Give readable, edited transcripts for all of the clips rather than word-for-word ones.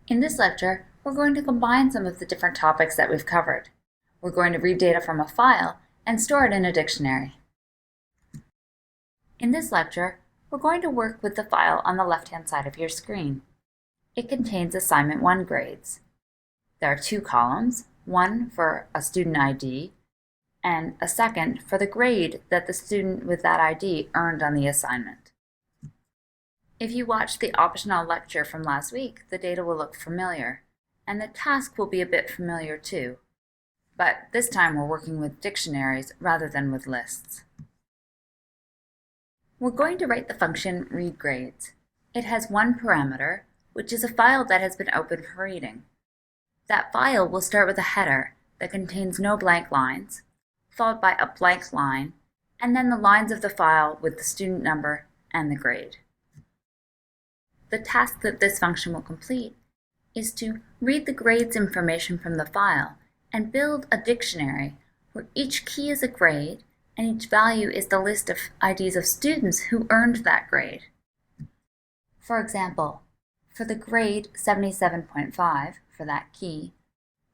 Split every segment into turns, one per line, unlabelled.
In this lecture, we're going to combine some of the different topics that we've covered. We're going to read data from a file and store it in a dictionary. In this lecture, we're going to work with the file on the left-hand side of your screen. It contains Assignment 1 grades. There are two columns, one for a student ID and a second for the grade that the student with that ID earned on the assignment. If you watched the optional lecture from last week, the data will look familiar, and the task will be a bit familiar too. But this time we're working with dictionaries rather than with lists. We're going to write the function readGrades. It has one parameter, which is a file that has been opened for reading. That file will start with a header that contains no blank lines, followed by a blank line, and then the lines of the file with the student number and the grade. The task that this function will complete is to read the grades information from the file and build a dictionary where each key is a grade and each value is the list of IDs of students who earned that grade. For example, for the grade 77.5 for that key,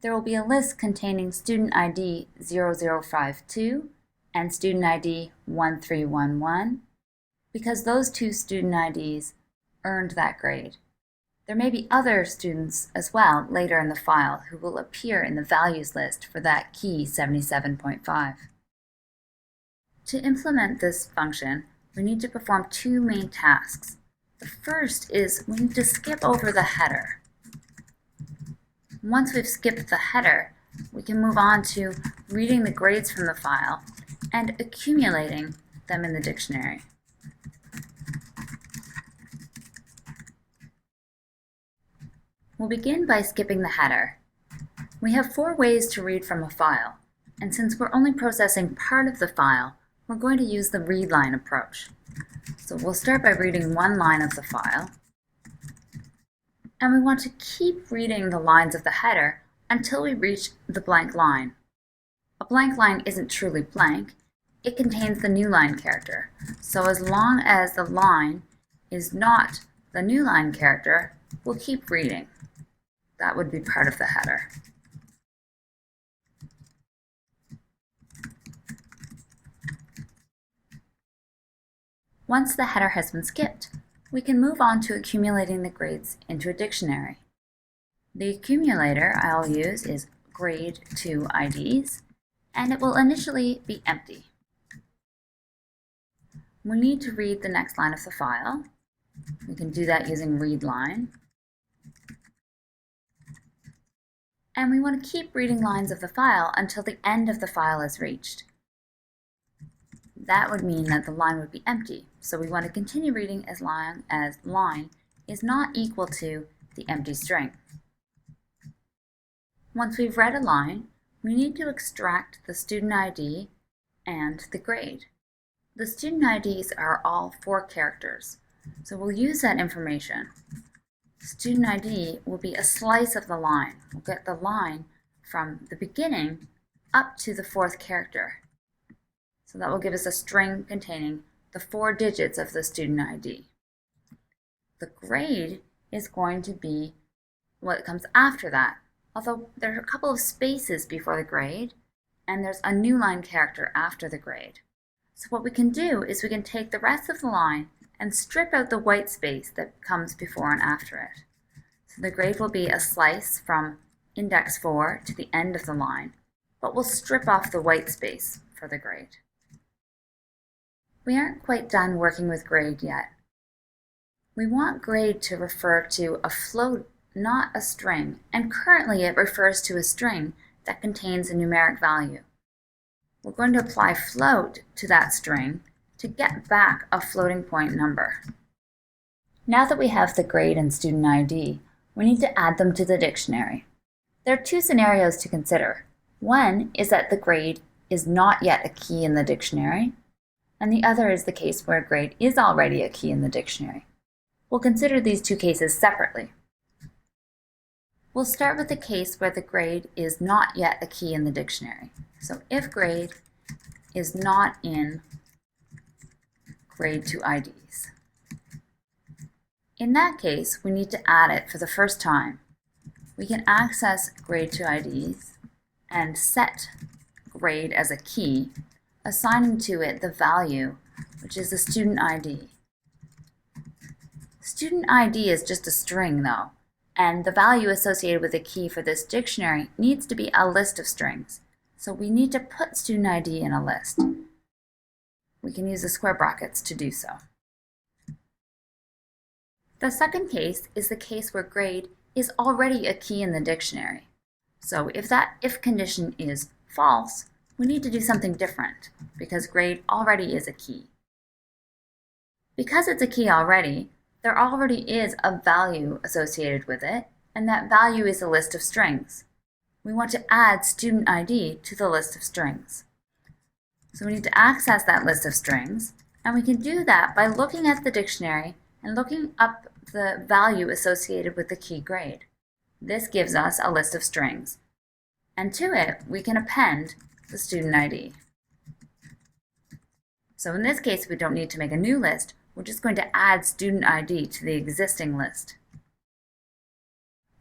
there will be a list containing student ID 0052 and student ID 1311 because those two student IDs earned that grade. There may be other students as well later in the file who will appear in the values list for that key 77.5. To implement this function, we need to perform two main tasks. The first is we need to skip over the header. Once we've skipped the header, we can move on to reading the grades from the file and accumulating them in the dictionary. We'll begin by skipping the header. We have four ways to read from a file, and since we're only processing part of the file, we're going to use the read line approach. So we'll start by reading one line of the file, and we want to keep reading the lines of the header until we reach the blank line. A blank line isn't truly blank, it contains the new line character. So as long as the line is not the new line character, we'll keep reading. That would be part of the header. Once the header has been skipped, we can move on to accumulating the grades into a dictionary. The accumulator I'll use is grade2IDs, and it will initially be empty. We need to read the next line of the file. We can do that using readLine. And we want to keep reading lines of the file until the end of the file is reached. That would mean that the line would be empty, so we want to continue reading as long as line is not equal to the empty string. Once we've read a line, we need to extract the student ID and the grade. The student IDs are all 4 characters, so we'll use that information. Student ID will be a slice of the line. We'll get the line from the beginning up to the 4th character. So that will give us a string containing the 4 digits of the student ID. The grade is going to be what comes after that, although there are a couple of spaces before the grade, and there's a new line character after the grade. So what we can do is we can take the rest of the line and strip out the white space that comes before and after it. So the grade will be a slice from index 4 to the end of the line, but we'll strip off the white space for the grade. We aren't quite done working with grade yet. We want grade to refer to a float, not a string, and currently it refers to a string that contains a numeric value. We're going to apply float to that string to get back a floating point number. Now that we have the grade and student ID, we need to add them to the dictionary. There are 2 scenarios to consider. One is that the grade is not yet a key in the dictionary, and the other is the case where grade is already a key in the dictionary. We'll consider these 2 cases separately. We'll start with the case where the grade is not yet a key in the dictionary. So if grade is not in grade2IDs. In that case, we need to add it for the first time. we can access grade to IDs and set grade as a key, assigning to it the value, which is the student ID. Student ID is just a string though, and the value associated with the key for this dictionary needs to be a list of strings. So we need to put student ID in a list. We can use the square brackets to do so. The second case is the case where grade is already a key in the dictionary. So if that if condition is false, we need to do something different because grade already is a key. Because it's a key already, there already is a value associated with it, and that value is a list of strings. We want to add student ID to the list of strings. So we need to access that list of strings, and we can do that by looking at the dictionary and looking up the value associated with the key grade. This gives us a list of strings, and to it we can append the student ID. So in this case, we don't need to make a new list. We're just going to add student ID to the existing list.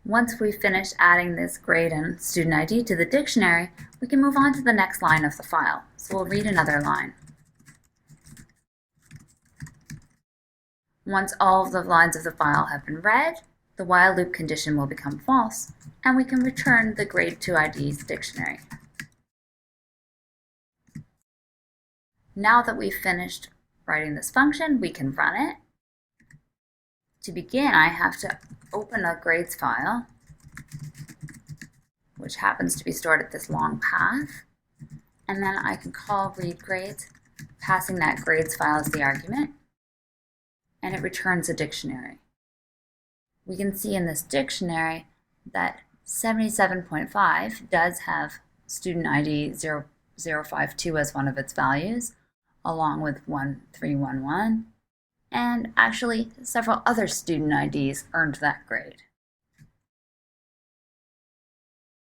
Once we've finished adding this grade and student ID to the dictionary, we can move on to the next line of the file. So we'll read another line. Once all of the lines of the file have been read, the while loop condition will become false, and we can return the grade to IDs dictionary. Now that we've finished writing this function, we can run it. To begin, I have to open a grades file, which happens to be stored at this long path, and then I can call read grades, passing that grades file as the argument, and it returns a dictionary. We can see in this dictionary that 77.5 does have student ID 0052 as one of its values, along with 1311, and actually several other student IDs earned that grade.